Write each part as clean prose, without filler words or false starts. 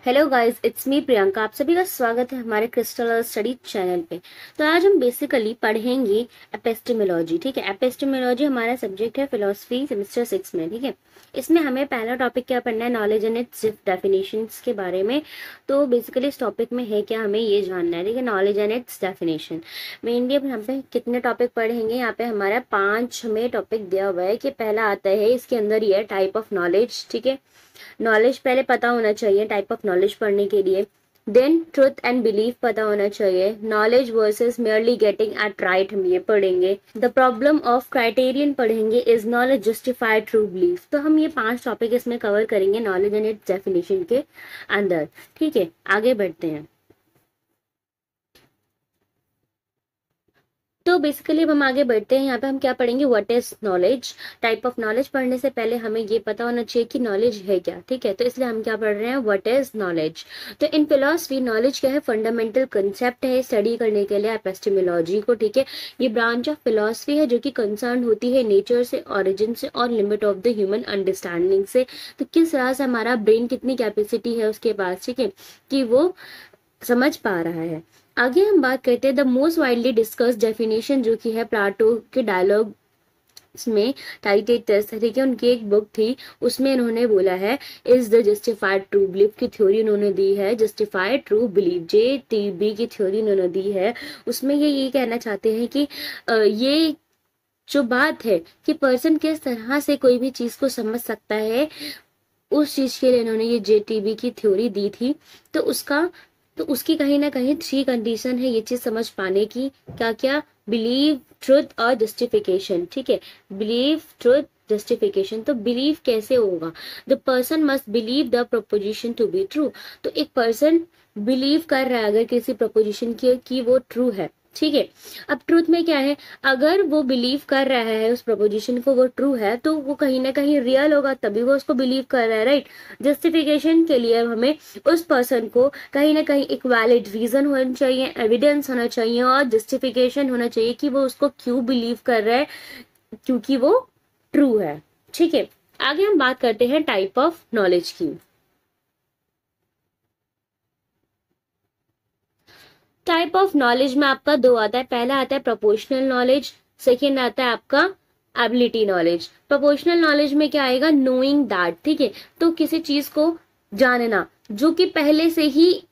Hello guys, it's me Priyanka. आप सभी का स्वागत है हमारे क्रिस्टल स्टडी चैनल पे। तो आज हम बेसिकली पढ़ेंगे एपिस्टेमोलॉजी। ठीक है, एपिस्टेमोलॉजी हमारा सब्जेक्ट है फिलोसफी सेमेस्टर 6 में। ठीक है, इसमें हमें पहला टॉपिक क्या पढ़ना है, नॉलेज एंड इट्स डेफिनेशंस के बारे में। तो बेसिकली इस टॉपिक में है क्या, हमें ये जानना है। ठीक है, knowledge and it's definition. Mainly अब यहाँ पे कितने टॉपिक पढ़ेंगे, यहाँ पे हमारा 5 हमें टॉपिक दिया हुआ है कि पहला आता है, इसके अंदर ये टाइप ऑफ नॉलेज। ठीक है, नॉलेज पहले पता होना चाहिए टाइप ऑफ नॉलेज पढ़ने के लिए। देन ट्रुथ एंड बिलीफ पता होना चाहिए। Knowledge versus merely getting eight right हम ये पढ़ेंगे। द प्रॉब्लम ऑफ क्राइटेरियन पढ़ेंगे। Is knowledge justified true belief. तो हम ये 5 टॉपिक इसमें कवर करेंगे नॉलेज एंड इट्स डेफिनेशन के अंदर। ठीक है, आगे बढ़ते हैं। तो बेसिकली अब हम आगे बढ़ते हैं। यहाँ पे हम क्या पढ़ेंगे, what is knowledge. Type of knowledge पढ़ने से पहले हमें ये पता होना चाहिए कि नॉलेज है क्या। ठीक है, तो इसलिए हम क्या पढ़ रहे हैं, व्हाट इज नॉलेज। तो इन फिलोसफी नॉलेज क्या है, फंडामेंटल कंसेप्ट है स्टडी करने के लिए एपिस्टेमोलॉजी को। ठीक है, ये ब्रांच ऑफ फिलोसफी है जो कि कंसर्न होती है नेचर से, ओरिजिन से और limit of the human understanding से। तो किस तरह से हमारा ब्रेन कितनी कैपेसिटी है उसके पास, ठीक है, कि वो समझ पा रहा है। आगे हम बात करते हैं the most widely discuss definition, जो कि है प्लाटो के डायलॉग में टाइटेटस। ठीक है, उनकी एक बुक थी, उसमें इन्होंने बोला है is the justified true belief की थ्योरी उन्होंने दी है। जस्टिफाइड ट्रू बिलीफ JTB की थ्योरी उन्होंने दी है। उसमें ये कहना चाहते हैं कि ये जो बात है कि पर्सन किस तरह से कोई भी चीज को समझ सकता है, उस चीज के लिए इन्होंने ये JTB की थ्योरी दी थी। तो उसकी कहीं ना कहीं 3 कंडीशन है ये चीज समझ पाने की। क्या क्या, बिलीव, ट्रुथ और जस्टिफिकेशन। ठीक है, बिलीव, ट्रुथ, जस्टिफिकेशन। तो बिलीव कैसे होगा, the person must believe the proposition to be true. तो एक पर्सन बिलीव कर रहा है अगर किसी प्रपोजिशन की कि वो ट्रू है। ठीक है, अब ट्रूथ में क्या है, अगर वो बिलीव कर रहा है उस प्रपोजिशन को वो ट्रू है, तो वो कहीं ना कहीं रियल होगा, तभी वो उसको बिलीव कर रहा है, राइट। जस्टिफिकेशन के लिए हमें उस पर्सन को कहीं ना कहीं एक वैलिड रीजन होना चाहिए, एविडेंस होना चाहिए और जस्टिफिकेशन होना चाहिए कि वो उसको क्यों बिलीव कर रहा है, क्योंकि वो ट्रू है। ठीक है, आगे हम बात करते हैं टाइप ऑफ नॉलेज की। टाइप ऑफ नॉलेज में आपका 2 आता है। पहला आता है प्रोपोर्शनल नॉलेज, सेकेंड आता है आपका एबिलिटी नॉलेज। प्रोपोर्शनल नॉलेज में क्या आएगा, नोइंग दैट। ठीक है, तो किसी चीज को जानना जो कि पहले से ही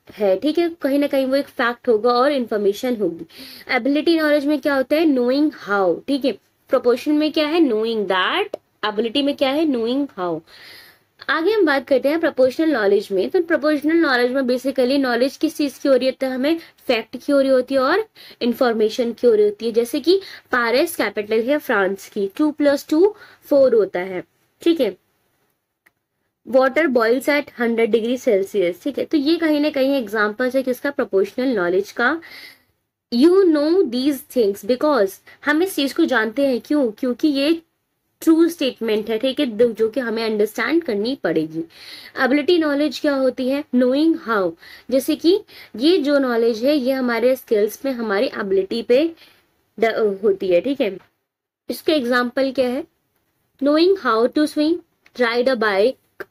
है। ठीक है, कहीं ना कहीं वो एक फैक्ट होगा और इंफॉर्मेशन होगी। एबिलिटी नॉलेज में क्या होता है, नोइंग हाउ। ठीक है, प्रोपोर्शन में क्या है, नोइंग दैट। एबिलिटी में क्या है, नोइंग हाउ। आगे हम बात करते हैं प्रोपोर्शनल नॉलेज में। तो प्रोपोर्शनल नॉलेज में बेसिकली नॉलेज किस चीज की हो रही होती है, हमें फैक्ट की हो रही होती है और इंफॉर्मेशन की हो रही होती है। जैसे कि पेरिस कैपिटल है फ्रांस की, 2+2 4 होता है। ठीक है, water boils at 100 degree Celsius. ठीक है, तो ये कहीं ना कहीं एग्जाम्पल्स है किसका, प्रोपोर्शनल नॉलेज का। You know these things because, हम इस चीज को जानते हैं क्यों, क्योंकि ये ट्रू स्टेटमेंट है। ठीक है, जो कि हमें अंडरस्टैंड करनी पड़ेगी। एबिलिटी नॉलेज क्या होती है, नोइंग हाउ। जैसे कि ये जो नॉलेज है ये हमारे स्किल्स पे, हमारी एबिलिटी पे होती है। ठीक है, इसके एग्जाम्पल क्या है, knowing how to swim, ride a bike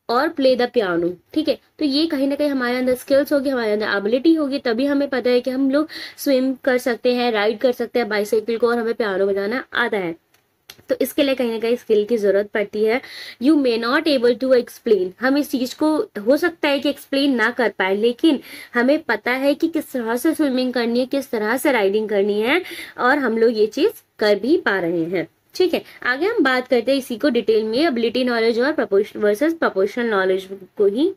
और प्ले द पियानो। ठीक है, तो ये कहीं ना कहीं हमारे अंदर स्किल्स होगी, हमारे अंदर एबिलिटी होगी, तभी हमें पता है कि हम लोग स्विम कर सकते हैं, राइड कर सकते हैं बाइसाइकिल को और हमें पियानो बजाना आता है। तो इसके लिए कहीं ना कहीं स्किल की जरूरत पड़ती है। You may not able to explain, हम इस चीज को हो सकता है कि एक्सप्लेन ना कर पाए, लेकिन हमें पता है कि किस तरह से स्विमिंग करनी है, किस तरह से राइडिंग करनी है, और हम लोग ये चीज कर भी पा रहे हैं। ठीक है, आगे हम बात करते हैं इसी को डिटेल में, एबिलिटी नॉलेज और वर्सेस प्रोपोर्शनल नॉलेज को ही।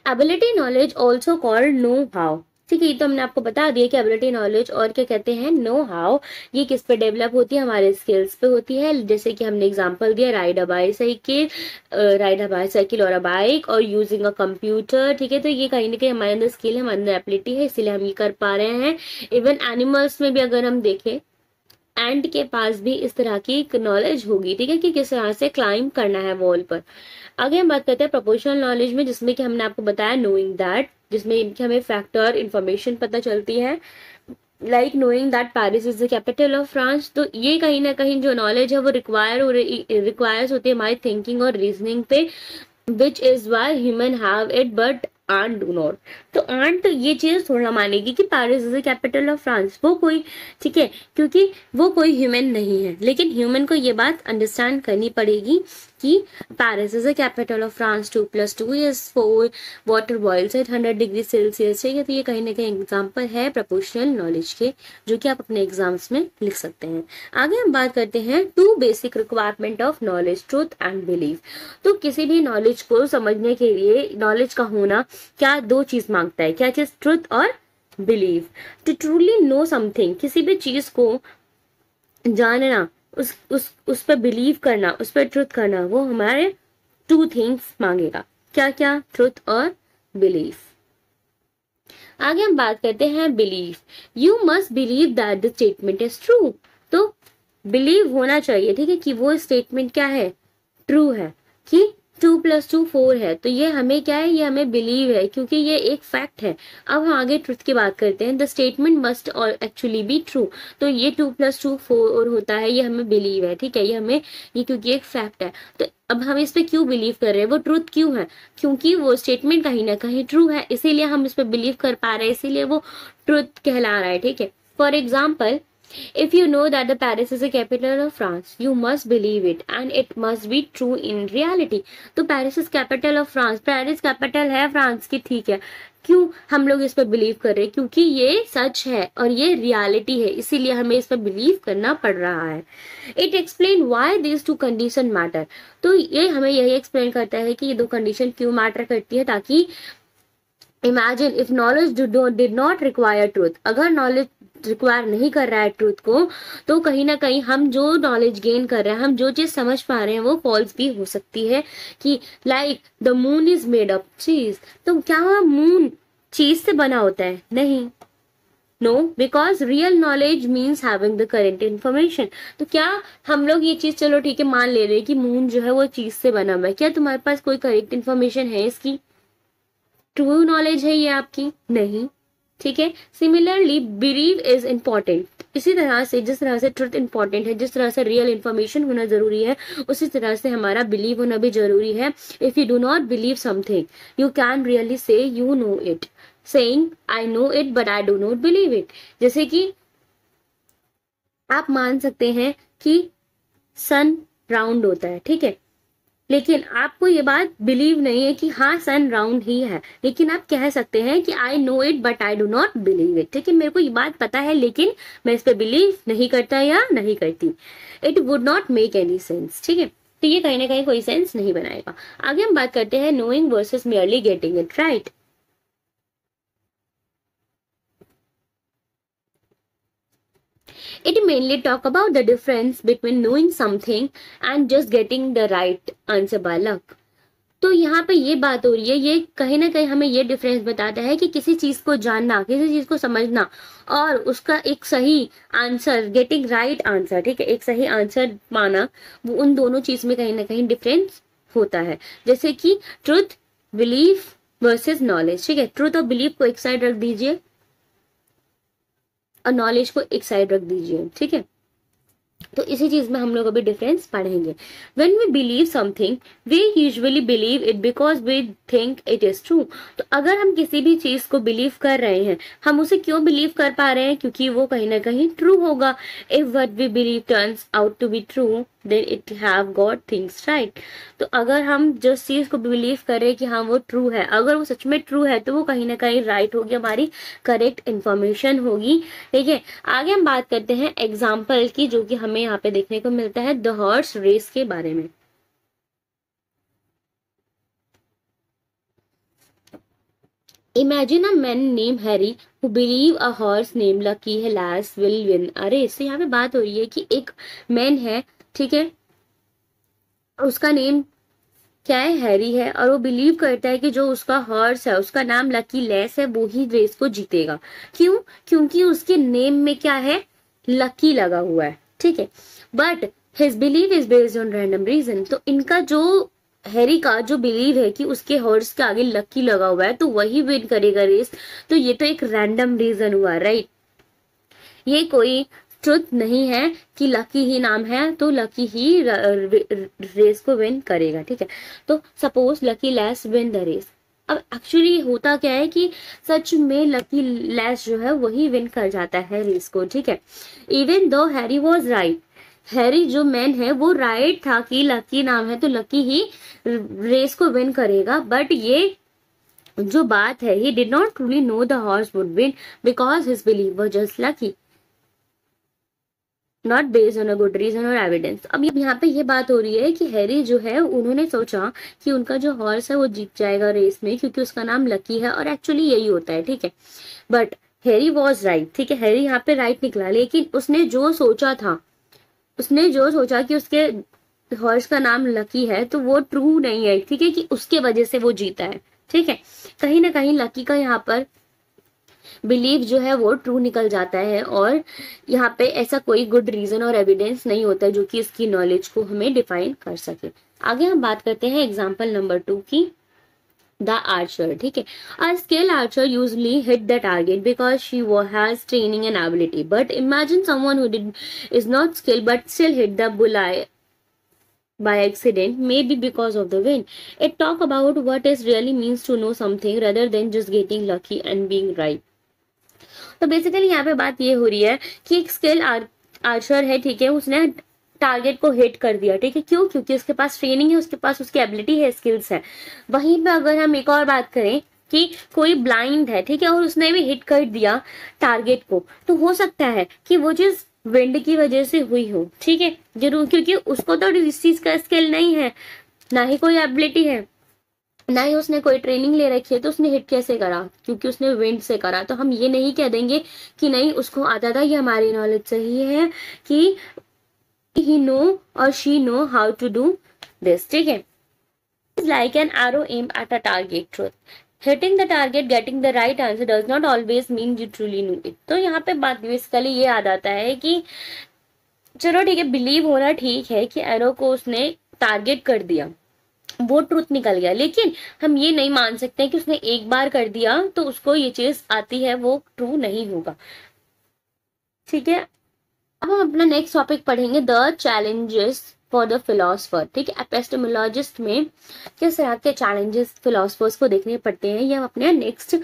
Ability knowledge also called know how. ठीक है, ये तो हमने आपको बता दिया कि एबिलिटी नॉलेज और क्या कहते हैं, नो हाउ। ये किस पे डेवलप होती है, हमारे स्किल्स पे होती है। जैसे कि हमने एग्जांपल दिया, राइड अ बाइसाइकिल और अ बाइक और यूजिंग अ कंप्यूटर। ठीक है, तो ये कहीं ना कहीं हमारे अंदर स्किल है, हमारे अंदर एबिलिटी है, इसीलिए हम ये कर पा रहे हैं। इवन एनिमल्स में भी अगर हम देखें, एंड के पास भी इस तरह की नॉलेज होगी। ठीक है, कि किस तरह से क्लाइंब करना है वॉल पर। आगे हम बात करते हैं प्रोपोर्शनल नॉलेज में, जिसमें कि हमने आपको बताया नोइंग दैट, जिसमें कि हमें फैक्टर इंफॉर्मेशन पता चलती है। Like knowing that Paris is the capital of France. तो ये कहीं ना कहीं जो नॉलेज है वो रिक्वायर्स होती है हमारी थिंकिंग और रीजनिंग पे, which is why human have it but ant do not. तो आंट ये चीज थोड़ा मानेगी कि Paris is the capital of France, वो कोई, ठीक है, क्योंकि वो कोई ह्यूमन नहीं है, लेकिन ह्यूमन को ये बात अंडरस्टैंड करनी पड़ेगी कि Paris is the capital of France, 2+2 is 4, water boils at 100 degree Celsius, ठीक है। तो ये कहीं ना कहीं एग्जाम्पल है प्रपोर्शनल नॉलेज के, जो कि आप अपने एग्जाम्स में लिख सकते हैं। आगे हम बात करते हैं 2 basic requirement of knowledge, truth and belief. तो किसी भी नॉलेज को समझने के लिए नॉलेज का होना क्या 2 चीज मांगता है, क्या चीज, ट्रूथ और believe. To truly know something, किसी भी चीज को जानना, उस पर बिलीव करना, उस पर ट्रुथ करना, वो हमारे 2 थिंग्स मांगेगा, क्या क्या, ट्रुथ और बिलीफ। आगे हम बात करते हैं belief. You must believe that the statement is true. तो बिलीव होना चाहिए, ठीक है, कि वो स्टेटमेंट क्या है, ट्रू है, कि 2+2 4 है। तो ये हमें क्या है, ये हमें बिलीव है, क्योंकि ये एक फैक्ट है। अब हम आगे ट्रुथ की बात करते हैं। द स्टेटमेंट मस्ट और एक्चुअली बी ट्रू। तो ये 2+2 4 होता है, ये हमें बिलीव है, ठीक है, ये हमें, ये क्योंकि एक फैक्ट है। तो अब हम इस पे क्यों बिलीव कर रहे हैं, वो ट्रुथ क्यों है, क्योंकि वो स्टेटमेंट कहीं ना कहीं ट्रू है, इसीलिए हम इस पे बिलीव कर पा रहे हैं, इसीलिए वो ट्रुथ कहला रहा है, ठीक है। For example, if you know that the Paris is the capital of France, you must believe it and it must be true in reality. तो Paris is capital of France, Paris capital है France की, ठीक है, क्यों हम लोग इस पर बिलीव कर रहे हैं, क्योंकि ये सच है और ये रियलिटी है, इसीलिए हमें इस पर बिलीव करना पड़ रहा है। It explain why this 2 condition matter. तो ये हमें यही एक्सप्लेन करता है कि ये 2 कंडीशन क्यों मैटर करती है, ताकि imagine if knowledge did not require truth, अगर नॉलेज रिक्वायर नहीं कर रहा है ट्रूथ को, तो कहीं ना कहीं हम जो नॉलेज गेन कर रहे हैं, हम जो चीज समझ पा रहे हैं, वो फॉल्स भी हो सकती है। कि like the moon is made up चीज, तो क्या मून चीज से बना होता है, नहीं, no, because real knowledge means having the current information. तो क्या हम लोग ये चीज, चलो ठीक है, मान ले रहे हैं कि मून जो है वो चीज से बना हुआ है, क्या तुम्हारे पास कोई करेक्ट इन्फॉर्मेशन है इसकी, ट्रू नॉलेज है ये आपकी, नहीं, ठीक है। सिमिलरली बिलीव इज इंपॉर्टेंट, इसी तरह से जिस तरह से ट्रुथ इंपॉर्टेंट है, जिस तरह से रियल इन्फॉर्मेशन होना जरूरी है, उसी तरह से हमारा बिलीव होना भी जरूरी है। If you do not believe something, you can really say you know it, saying I know it but I do not believe it. जैसे कि आप मान सकते हैं कि सन राउंड होता है, ठीक है, लेकिन आपको ये बात बिलीव नहीं है कि हाँ सन राउंड ही है, लेकिन आप कह सकते हैं कि I know it but I do not believe it, ठीक है, मेरे को ये बात पता है लेकिन मैं इस पर बिलीव नहीं करता या नहीं करती। It would not make any sense, ठीक है, तो ये कहीं ना कहीं कोई सेंस नहीं बनाएगा। आगे हम बात करते हैं knowing versus merely getting it right. It mainly talk about the difference between knowing something and just getting the right answer by luck. तो यहाँ पे ये बात हो रही है, ये कहीं ना कहीं हमें ये डिफरेंस बताता है कि किसी चीज को जानना, किसी चीज को समझना और उसका एक सही आंसर, गेटिंग राइट आंसर, ठीक है, एक सही आंसर पाना, वो उन दोनों चीज में कहीं ना कहीं डिफरेंस होता है। जैसे कि ट्रुथ, बिलीफ वर्सेस नॉलेज, ठीक है, ट्रुथ और बिलीफ को एक साइड रख दीजिए और नॉलेज को एक साइड रख दीजिए, ठीक है। तो इसी चीज में हम लोग अभी डिफरेंस पढ़ेंगे। When we believe something we usually believe it because we think it is true. तो अगर हम किसी भी चीज को बिलीव कर रहे हैं, हम उसे क्यों बिलीव कर पा रहे हैं, क्योंकि वो कहीं ना कहीं ट्रू होगा। If what we believe turns out to be true then it have got things right. तो अगर हम जिस चीज को बिलीव करें कि हाँ वो ट्रू है, अगर वो सच में ट्रू है, तो वो कहीं ना कहीं राइट होगी, हमारी करेक्ट इंफॉर्मेशन होगी, ठीक है। आगे हम बात करते हैं एग्जाम्पल की, जो कि हमें यहाँ पे देखने को मिलता है द हॉर्स रेस के बारे में। Imagine a man named Harry who believe a horse named Lucky Lass will win a race। तो यहाँ पे बात हो रही है कि एक मैन है, ठीक है, उसका नेम क्या है, हैरी है, और वो बिलीव करता है कि जो उसका हॉर्स है, उसका नाम लकी लेस है, वो ही रेस को जीतेगा। क्यों, क्योंकि उसके नेम में क्या है, लकी लगा हुआ है, ठीक है। But his believe is based on random reason. तो इनका जो हैरी का जो बिलीव है कि उसके हॉर्स के आगे लकी लगा हुआ है तो वही विन करेगा रेस, तो ये तो एक रैंडम रीजन हुआ राइट। ये कोई ट्रुथ नहीं है कि लकी ही नाम है तो लकी ही रेस को विन करेगा, ठीक है। तो suppose Lucky less win the race. अब एक्चुअली होता क्या है कि सच में लकी लैस जो है वही विन कर जाता है रेस को, ठीक है। Even though Harry was right, Harry जो मैन है वो राइट था कि लकी नाम है तो लकी ही रेस को विन करेगा, बट ये जो बात है, he did not truly know the horse would win because his belief was just lucky, not based on a good reason or evidence। अब यहाँ पे ये बात हो रही है कि हैरी जो है उन्होंने सोचा कि उनका जो हॉर्स है वो जीत जाएगा रेस में क्योंकि उसका नाम लकी है, और एक्चुअली यही होता है, ठीक है। बट हैरी वॉज राइट, ठीक है, हैरी यहाँ पे राइट निकला, लेकिन उसने जो सोचा था, उसने जो सोचा कि उसके हॉर्स का नाम लकी है तो वो ट्रू नहीं है, ठीक है, कि उसके वजह से वो जीता है, ठीक है। कहीं ना कहीं लकी का यहाँ पर बिलीव जो है वो ट्रू निकल जाता है, और यहाँ पे ऐसा कोई गुड रीजन और एविडेंस नहीं होता है जो कि इसकी नॉलेज को हमें डिफाइन कर सके। आगे हम बात करते हैं एग्जाम्पल नंबर 2 की, द आर्चर, ठीक है। A skill archer usually hit the target because she has training and ability, but imagine someone who is not skill but still hit the bullseye by accident, maybe because of the wind. It talk about what it really means to know something rather than just getting lucky and being right. तो basically यहाँ पे बात ये हो रही है कि एक स्किल आर्चर है, ठीक है, उसने टारगेट को हिट कर दिया, ठीक है। क्यों? क्योंकि उसके पास ट्रेनिंग है, उसके पास उसकी एबिलिटी है, स्किल्स है। वहीं पे अगर हम एक और बात करें कि कोई ब्लाइंड है, ठीक है, और उसने भी हिट कर दिया टारगेट को, तो हो सकता है कि वो चीज विंड की वजह से हुई हो, ठीक है, जरूर, क्योंकि उसको तो इस चीज का स्किल नहीं है, ना ही कोई एबिलिटी है, ना ही उसने कोई ट्रेनिंग ले रखी है, तो उसने हिट कैसे करा? क्योंकि उसने विंड से करा। तो हम ये नहीं कह देंगे कि नहीं उसको आता था, ये हमारी नॉलेज सही है कि ही नो और she know how to do this, ठीक है। Like an arrow aim at a target, truth hitting the target, getting the right answer does not always mean you truly knew it। तो यहाँ पे बात basically ये याद आता है कि चलो ठीक है, बिलीव होना ठीक है कि एरो को उसने टारगेट कर दिया, वो ट्रुथ निकल गया, लेकिन हम ये नहीं मान सकते कि उसने एक बार कर दिया तो उसको ये चीज आती है, वो ट्रू नहीं होगा, ठीक है। अब हम अपना नेक्स्ट टॉपिक पढ़ेंगे, the challenges for the philosopher, ठीक है। एपिस्टेमोलॉजिस्ट में किस तरह के चैलेंजेस फिलोसफर्स को देखने पड़ते हैं, ये हम अपने नेक्स्ट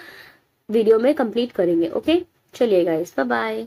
वीडियो में कंप्लीट करेंगे। ओके, चलिए गाइस, बाय बाय।